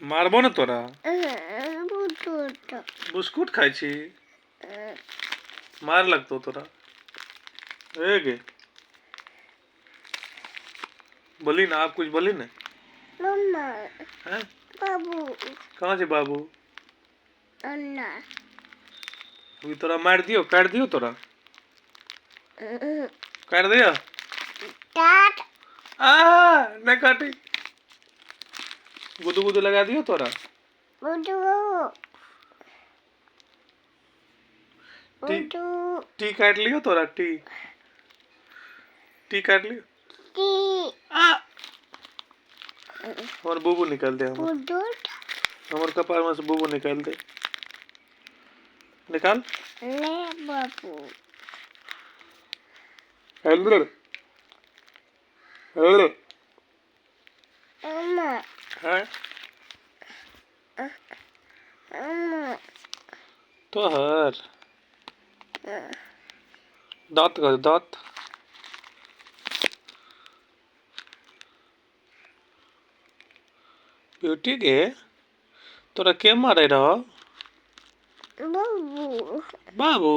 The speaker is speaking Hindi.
मारबो न तोरा। बुटुट बिस्कुट खाई छी। मार लगतो तोरा। ए गे बोली ना, आप कुछ बोली ना। मम्मा हैं? बाबू कहाँ से बाबू? अन्ना अभी तोरा मार दियो, काट दियो तोरा। काट दिया। टाट नहीं काटी। गुदू गुदू लगा दियो तोरा। बुटू टी बुटू टी काट लियो तोरा। टी टी काट लियो। टी हमार बूबू निकाल दे। बुटुट हमार कपार में से बूबू निकाल दे। निकाल। ले बाबू हेलो हेलो। अम्मा हैं? अम्मा तो हर दांत कर दांत। ब्यूटी के तोरा के मारे रहो? बाबू बाबू